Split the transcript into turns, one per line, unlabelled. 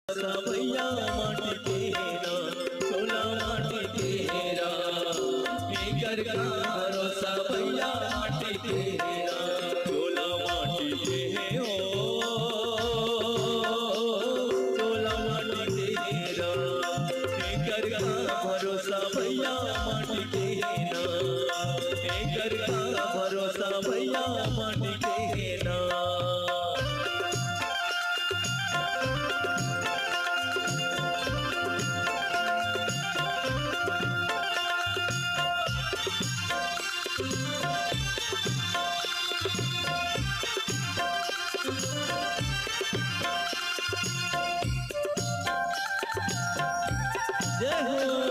भैया माटी तेरा सोला माटी तेरा कर भरोसा भैया माटी तेरा सोला माटी तेरे हो सोला माटी तेरा कर भरोसा भैया माटी तेरा कर भरोसा भैया माटी तेरा जय हो